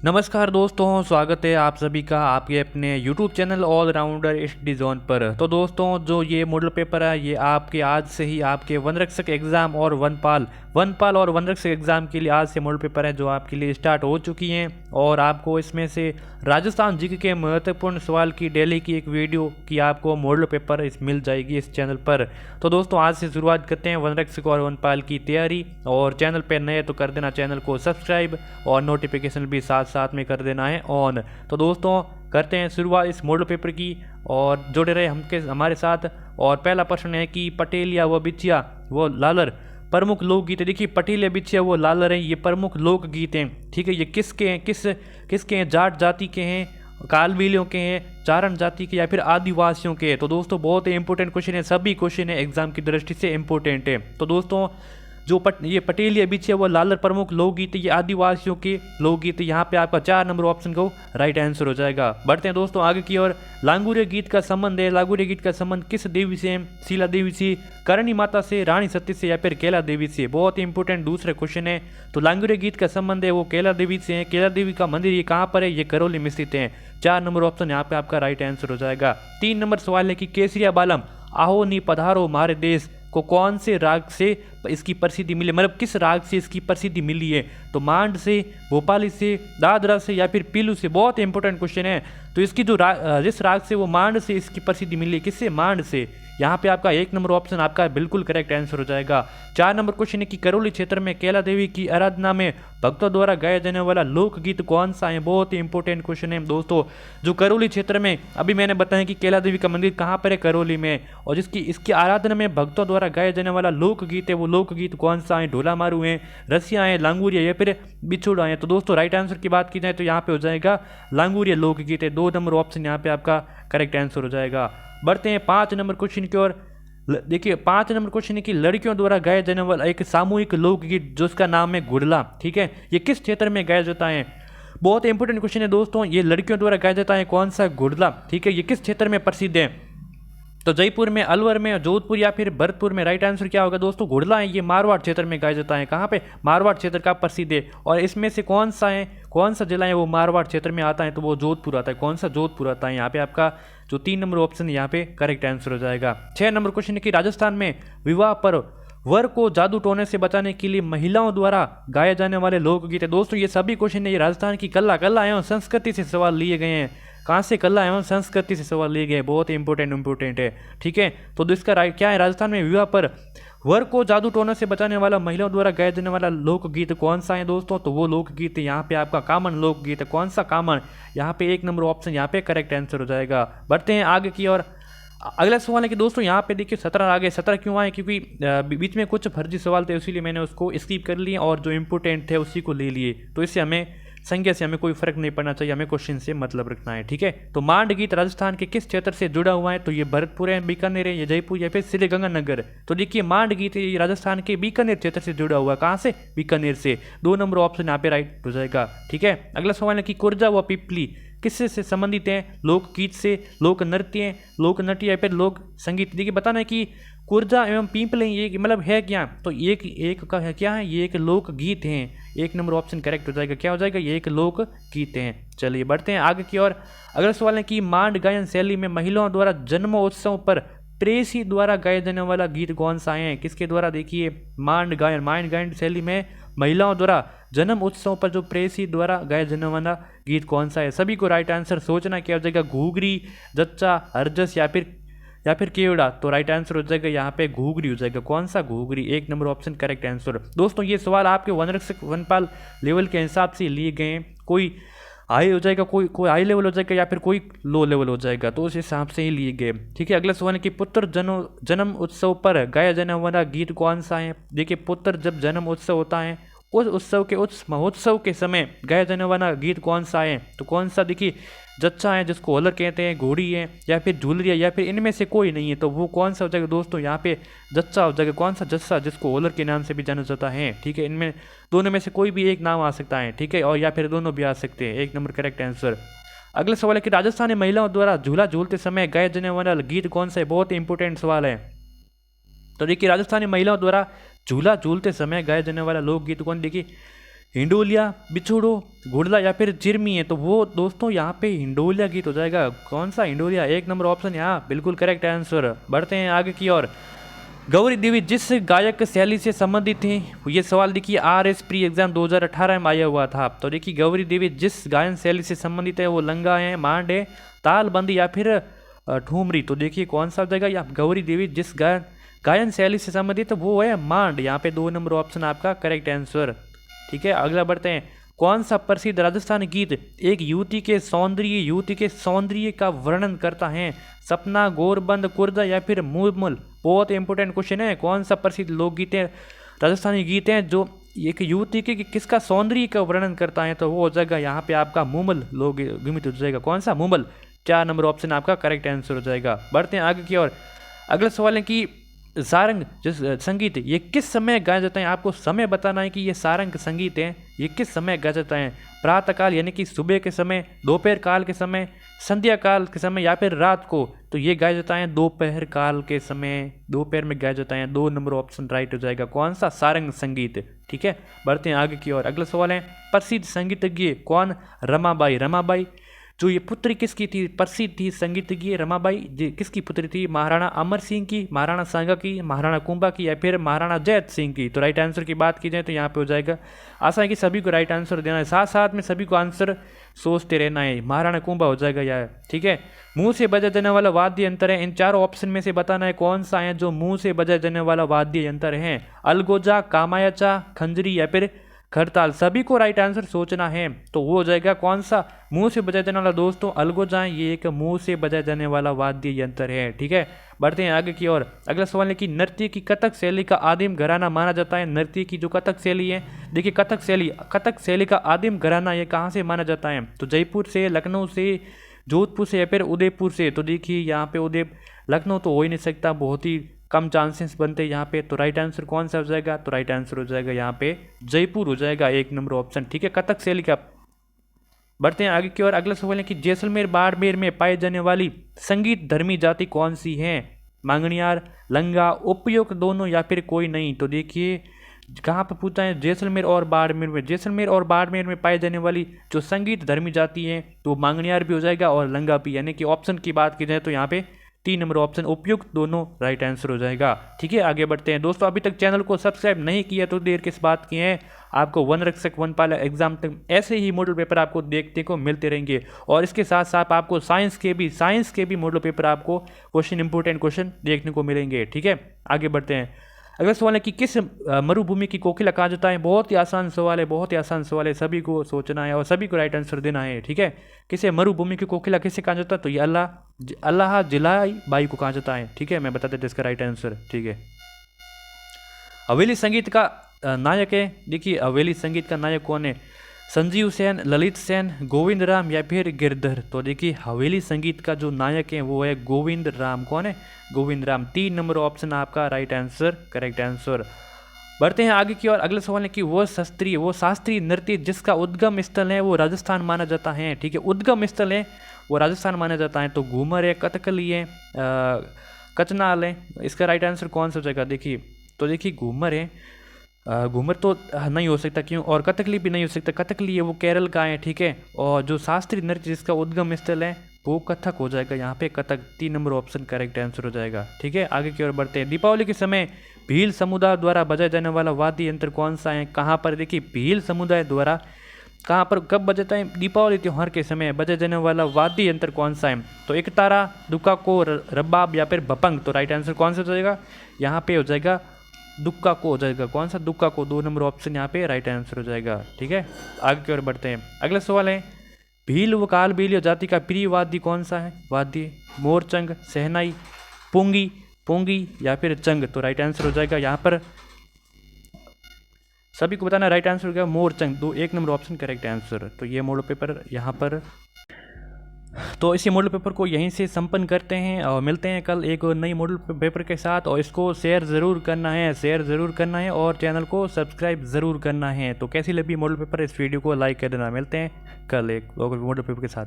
नमस्कार दोस्तों, स्वागत है आप सभी का आपके अपने YouTube channel allrounder study zone पर। तो दोस्तों, जो ये मॉडल पेपर है ये आपके आज से ही आपके वनरक्षक एग्ज़ाम और वनपाल और वनरक्षक एग्ज़ाम के लिए आज से मॉडल पेपर है जो आपके लिए स्टार्ट हो चुकी हैं। और आपको इसमें से राजस्थान जीके के महत्वपूर्ण सवाल की डेली की एक वीडियो की आपको मॉडल पेपर मिल जाएगी इस चैनल पर। तो दोस्तों, आज से शुरुआत करते हैं वनरक्षक और वनपाल की तैयारी। और चैनल पर नए तो कर देना चैनल को सब्सक्राइब और नोटिफिकेशन भी साथ में कर देना है ऑन। तो दोस्तों, करते हैं शुरुआत इस मॉडल पेपर की और जुड़े रहे हमारे साथ। और पहला प्रश्न है कि पटेलिया व बिछिया वो लालर प्रमुख लोकगीत। देखिए, पटेलिया बिछिया वो लालर हैं, ये प्रमुख लोकगीत हैं। ठीक है, ये किसके हैं, किसके हैं? जाट जाति के हैं, कालबेलियों के हैं, चारण जाति के, या फिर आदिवासियों के हैं। तो दोस्तों, बहुत ही इंपॉर्टेंट क्वेश्चन है, सभी क्वेश्चन है एग्जाम की दृष्टि से इंपॉर्टेंट है। तो दोस्तों, ये पटेलिया बिछिया वो लालर प्रमुख लोकगीत, ये आदिवासियों के लोकगीत। यहाँ पे आपका 4 नंबर ऑप्शन को राइट आंसर हो जाएगा। बढ़ते हैं दोस्तों आगे की ओर। लांगुरिया गीत का संबंध है, लांगुरिया गीत का संबंध किस देवी से? शीला देवी से, करणी माता से, रानी सती से, या फिर कैला देवी से? बहुत ही इंपॉर्टेंट दूसरा क्वेश्चन है। तो लांगुरिया गीत का संबंध है वो कैला देवी से है। कैला देवी का मंदिर ये कहाँ पर है? ये करौली में स्थित है। 4 नंबर ऑप्शन यहाँ पे आपका राइट आंसर हो जाएगा। 3 नंबर सवाल है कि केसरिया बालम आहो नी पधारो मारे देश को कौन से राग से इसकी प्रसिद्धि मिली? मतलब किस राग से इसकी प्रसिद्धि मिली है? तो मांड से, भोपाली से, दादरा से, या फिर पीलू से? बहुत इंपॉर्टेंट क्वेश्चन है। तो इसकी जो जिस राग से वो मांड से इसकी प्रसिद्धि मिली, किससे? मांड से। यहाँ पे आपका 1 नंबर ऑप्शन आपका बिल्कुल करेक्ट आंसर हो जाएगा। 4 नंबर क्वेश्चन है कि करौली क्षेत्र में कैला देवी की आराधना में भक्तों द्वारा गाया जाने वाला लोकगीत कौन सा है? बहुत ही इंपॉर्टेंट क्वेश्चन है दोस्तों। जो करौली क्षेत्र में अभी मैंने बताया कि कैला देवी का मंदिर कहाँ पर है? करौली में। और इसकी आराधना में भक्तों द्वारा गाया जाने वाला लोकगीत है, वो लोकगीत कौन सा है? ढोला मारू है, रसिया है, लांगुरिया, या फिर बिछुड़ा है? तो दोस्तों, राइट आंसर की बात की जाए तो यहाँ पे हो जाएगा लांगुरिया लोकगीत है। 2 नंबर ऑप्शन यहाँ पे आपका करेक्ट आंसर हो जाएगा। बढ़ते हैं 5 नंबर क्वेश्चन की ओर। देखिए, 5 नंबर क्वेश्चन है कि लड़कियों द्वारा गाया जाने वाला एक सामूहिक लोकगीत जिसका नाम है गुड़ला। ठीक है, ये किस क्षेत्र में गाया जाता है? बहुत इंपॉर्टेंट क्वेश्चन है दोस्तों। ये लड़कियों द्वारा गाया जाता है कौन सा? गुड़ला। ठीक है, ये किस क्षेत्र में प्रसिद्ध है? तो जयपुर में, अलवर में, जोधपुर, या फिर भरतपुर में? राइट आंसर क्या होगा दोस्तों? घुड़ला है, ये मारवाड़ क्षेत्र में गाया जाता है। कहाँ पे? मारवाड़ क्षेत्र का प्रसिद्ध है। और इसमें से कौन सा जिला है वो मारवाड़ क्षेत्र में आता है? तो वो जोधपुर आता है। कौन सा? जोधपुर आता है। यहाँ पे आपका जो 3 नंबर ऑप्शन यहाँ पे करेक्ट आंसर हो जाएगा। 6 नंबर क्वेश्चन है कि राजस्थान में विवाह पर वर को जादू टोने से बचाने के लिए महिलाओं द्वारा गाए जाने वाले लोकगीत है। दोस्तों, ये सभी क्वेश्चन है ये राजस्थान की कला एवं संस्कृति से सवाल लिए गए हैं। कहाँ से? कला एवं संस्कृति से सवाल लिए गए। बहुत ही इंपॉर्टेंट है। ठीक है, तो इसका राइट क्या है? राजस्थान में विवाह पर वर को जादू टोने से बचाने वाला महिलाओं द्वारा गाया जाने वाला लोकगीत कौन सा है दोस्तों? तो वो लोकगीत यहाँ पे आपका कामन लोकगीत है। कौन सा? कामन। यहाँ पे 1 नंबर ऑप्शन यहाँ पे करेक्ट आंसर हो जाएगा। बढ़ते हैं आगे की ओर। अगला सवाल है कि दोस्तों यहाँ पे देखिए 17 आ गए। 17 क्यों आए? क्योंकि बीच में कुछ फर्जी सवाल थे, इसीलिए मैंने उसको स्किप कर लिए और जो इंपॉर्टेंट थे उसी को ले लिए। तो इससे हमें संख्या से हमें कोई फर्क नहीं पड़ना चाहिए, हमें क्वेश्चन से मतलब रखना है। ठीक है, तो मांड गीत राजस्थान के किस क्षेत्र से जुड़ा हुआ है? तो ये भरतपुर है, बीकानेर है, ये जयपुर, या फिर श्रीगंगानगर? तो देखिए, मांड गीत ये राजस्थान के बीकानेर क्षेत्र से जुड़ा हुआ है। कहाँ से? बीकानेर से। 2 नंबर ऑप्शन यहाँ पे राइट हो जाएगा। ठीक है, अगला सवाल है कि कुर्जा व पिपली किससे से संबंधित हैं? लोकगीत से, लोक नृत्य, लोक नाट्य, या फिर लोक संगीत? देखिए, बताना है कि कुर्जा एवं पीपले ये मतलब है क्या? तो एक का है क्या है? ये एक लोकगीत हैं। 1 नंबर ऑप्शन करेक्ट हो जाएगा। क्या हो जाएगा? ये एक लोकगीत हैं। चलिए बढ़ते हैं आगे की ओर। अगला सवाल है कि मांड गायन शैली में महिलाओं द्वारा जन्मोत्सव पर प्रेसी द्वारा गाया जाने वाला गीत कौन सा है? किसके द्वारा? देखिए, मांड गायन शैली में महिलाओं द्वारा जन्म उत्सव पर जो प्रेसी द्वारा गाया जाने वाला गीत कौन सा है? सभी को राइट आंसर सोचना क्या हो जाएगा? घूगरी, जच्चा, हरजस, या फिर केवड़ा? तो राइट आंसर हो जाएगा यहाँ पे घूगरी हो जाएगा। कौन सा? घूगरी। 1 नंबर ऑप्शन करेक्ट आंसर। दोस्तों, ये सवाल आपके वनरक्षक वनपाल लेवल के हिसाब से लिए गए हैं। कोई हाई हो जाएगा, कोई हाई लेवल हो जाएगा, या फिर कोई लो लेवल हो जाएगा, तो उस हिसाब से ही लिए गए। ठीक है, अगला सवाल है कि पुत्र जन्म उत्सव पर गाया जाने वाला गीत कौन सा है? देखिए, पुत्र जब जन्म उत्सव होता है उस उत्सव के उस महोत्सव के समय गाया जाने वाला गीत कौन सा है? तो कौन सा? देखिए, जच्चा है जिसको होलर कहते हैं, घोड़ी है, या फिर झूलरी है, या फिर इनमें से कोई नहीं है। तो वो कौन सा हो जाएगा दोस्तों? यहाँ पे जच्चा हो जाएगा। कौन सा? जस्सा, जिसको होलर के नाम से भी जाना जाता है। ठीक है, इनमें दोनों में से कोई भी एक नाम आ सकता है। ठीक है, और या फिर दोनों भी आ सकते हैं। 1 नंबर करेक्ट आंसर। अगला सवाल है कि राजस्थानी महिलाओं द्वारा झूला झूलते समय गाया जाने वाला गीत कौन सा है? बहुत ही इंपॉर्टेंट सवाल है। तो देखिए, राजस्थानी महिलाओं द्वारा झूला झूलते समय गाया जाने वाला लोकगीत कौन? देखिए, हिंडोलिया, बिछोड़ो, घुड़ला या फिर चिरमी है, तो वो दोस्तों यहाँ पे हिंडोलिया गीत हो जाएगा। कौन सा हिंडोलिया, एक नंबर ऑप्शन यहाँ बिल्कुल करेक्ट आंसर। बढ़ते हैं आगे की ओर। गौरी देवी जिस गायक शैली से संबंधित है, ये सवाल देखिए RS प्री एग्जाम 2018 में आया हुआ था। तो देखिए गौरी देवी जिस गायन शैली से संबंधित है वो लंगा है, मांड है, तालबंदी या फिर ठुमरी। तो देखिए कौन सा हो जाएगा, या गौरी देवी जिस गायन शैली से संबंधित वो है मांड। यहाँ पे 2 नंबर ऑप्शन आपका करेक्ट आंसर। ठीक है, अगला बढ़ते हैं। कौन सा प्रसिद्ध राजस्थानी गीत एक युवती के सौंदर्य का वर्णन करता है? सपना, गोरबंद, कुर्दा या फिर मूमल। बहुत इंपॉर्टेंट क्वेश्चन है। कौन सा प्रसिद्ध लोकगीत है, राजस्थानी गीत है जो एक युवती के किसका सौंदर्य का वर्णन करता है? तो वो हो जाएगा यहाँ पे आपका मूमल लोकगीत हो जाएगा। कौन सा? मूमल। 4 नंबर ऑप्शन आपका करेक्ट आंसर हो जाएगा। बढ़ते हैं आगे की ओर। अगला सवाल है कि सारंग जिस संगीत ये किस समय गाया जाता है? आपको समय बताना है कि ये सारंग संगीत है ये किस समय गाया जाता है। प्रातःकाल यानी कि सुबह के समय, दोपहर काल के समय, संध्या काल के समय या फिर रात को। तो ये गाया जाता है दोपहर काल के समय, दोपहर में गाया जाता है। 2 नंबर ऑप्शन राइट हो जाएगा। कौन सा? सारंग संगीत। ठीक है, बढ़ते हैं आगे की ओर। अगला सवाल है प्रसिद्ध संगीतज्ञ कौन? रमाबाई। रमाबाई जो ये पुत्री किसकी थी? प्रसिद्ध थी संगीतज्ञ रमाबाई जी किसकी पुत्री थी? महाराणा अमर सिंह की, महाराणा सांगा की, महाराणा कुंभा की या फिर महाराणा जैत सिंह की। तो राइट आंसर की बात की जाए तो यहाँ पे हो जाएगा। आशा है कि सभी को राइट आंसर देना है, साथ साथ में सभी को आंसर सोचते रहना है। महाराणा कुंभा हो जाएगा यार। ठीक है, मुंह से बजा जाने वाला वाद्य यंत्र है। इन चारों ऑप्शन में से बताना है कौन सा है जो मुंह से बजा जाने वाला वाद्य यंत्र है। अलगोजा, कामायाचा, खंजरी या फिर खरताल। सभी को राइट आंसर सोचना है। तो वो हो जाएगा कौन सा? मुंह से बजाया जाने वाला दोस्तों अलगोजा, ये एक मुंह से बजाया जाने वाला वाद्य यंत्र है। ठीक है, बढ़ते हैं आगे की ओर। अगला सवाल है कि नृत्य की कथक शैली का आदिम घराना माना जाता है। नृत्य की जो कथक शैली है, देखिए कथक शैली का आदिम घराना ये कहाँ से माना जाता है? तो जयपुर से, लखनऊ से, जोधपुर से या फिर उदयपुर से। तो देखिए यहाँ पे लखनऊ तो हो ही नहीं सकता, बहुत ही कम चांसेस बनते हैं यहाँ पे। तो राइट आंसर कौन सा हो जाएगा? तो राइट आंसर हो जाएगा यहाँ पे जयपुर हो जाएगा। 1 नंबर ऑप्शन। ठीक है, कथक शैली का। बढ़ते हैं आगे की ओर। अगला सवाल है कि जैसलमेर बाड़मेर में पाई जाने वाली संगीत धर्मी जाति कौन सी है? मांगणियार, लंगा, उपयुक्त, दोनों या फिर कोई नहीं। तो देखिए कहाँ पे पूछा है? जैसलमेर और बाड़मेर में। जैसलमेर और बाड़मेर में पाई जाने वाली जो संगीत धर्मी जाति है तो मांगणियार भी हो जाएगा और लंगा भी। यानी कि ऑप्शन की बात की जाए तो यहाँ पे 3 नंबर ऑप्शन उपयुक्त, दोनों राइट आंसर हो जाएगा। ठीक है, आगे बढ़ते हैं दोस्तों। अभी तक चैनल को सब्सक्राइब नहीं किया तो देर किस बात की है? आपको वन रक्षक वनपाल एग्जाम तक ऐसे ही मॉडल पेपर आपको देखने को मिलते रहेंगे। और इसके साथ साथ आपको साइंस के भी मॉडल पेपर आपको इंपॉर्टेंट क्वेश्चन देखने को मिलेंगे। ठीक है, आगे बढ़ते हैं। अगला सवाल है कि किस मरुभूमि की कोकिला कहा जाता है? बहुत ही आसान सवाल है, बहुत ही आसान सवाल है। सभी को सोचना है और सभी को राइट आंसर देना है। ठीक है, किसे मरुभूमि की कोकिला किसे कहा जाता है? तो ये अल्लाह जिलाई बाई को कहा जाता है। ठीक है, मैं बता देता इसका राइट आंसर। ठीक है, हवेली संगीत का नायक है। देखिए हवेली संगीत का नायक कौन है? संजीव सेन, ललित सेन, गोविंद राम या फिर गिरधर। तो देखिए हवेली संगीत का जो नायक है वो है गोविंद राम। कौन है? गोविंद राम। 3 नंबर ऑप्शन आपका राइट आंसर, करेक्ट आंसर। बढ़ते हैं आगे की ओर। अगला सवाल है कि वो शास्त्रीय नृत्य जिसका उद्गम स्थल है वो राजस्थान माना जाता है। ठीक है, उद्गम स्थल है वो राजस्थान माना जाता है। तो घूमर है, कथकली है, कचनाल है। इसका राइट आंसर कौन सा हो जाएगा? देखिए घूमर है, घूमर तो नहीं हो सकता, क्यों? और कथकली भी नहीं हो सकता, कथकली है वो केरल का है। ठीक है, और जो शास्त्रीय नृत्य जिसका उद्गम स्थल है वो कथक हो जाएगा। यहाँ पे Kathak. 3 number option correct answer हो जाएगा। ठीक है, आगे की ओर बढ़ते हैं। दीपावली के समय भील समुदाय द्वारा बजाया जाने वाला वाद्य यंत्र कौन सा है? कहाँ पर? देखिए भील समुदाय द्वारा कहाँ पर कब बजाता है? दीपावली त्यौहार के समय बजाया जाने वाला वाद्य यंत्र कौन सा है? तो एक तारा, दुक्का, रबाब या फिर भपंग। तो राइट आंसर कौन सा हो जाएगा? यहाँ पे हो जाएगा दुक्का को हो जाएगा। कौन सा? दुक्का को। 2 नंबर ऑप्शन यहाँ पे राइट आंसर हो जाएगा। ठीक है, आगे की ओर बढ़ते हैं। अगला सवाल है भील व काल भील जाति का प्रिय वाद्य कौन सा है? वाद्य मोरचंग, सहनाई, पोंगी या फिर चंग। तो राइट आंसर हो जाएगा यहाँ पर सभी को बताना राइट आंसर हो गया Morchang. 1 number option correct answer. तो ये मॉडल पेपर यहाँ पर, तो इसी मॉडल पेपर को यहीं से संपन्न करते हैं और मिलते हैं कल एक नई मॉडल पेपर के साथ। और इसको शेयर ज़रूर करना है और चैनल को सब्सक्राइब ज़रूर करना है। तो कैसी लगी मॉडल पेपर? इस वीडियो को लाइक कर देना। मिलते हैं कल एक मॉडल पेपर के साथ।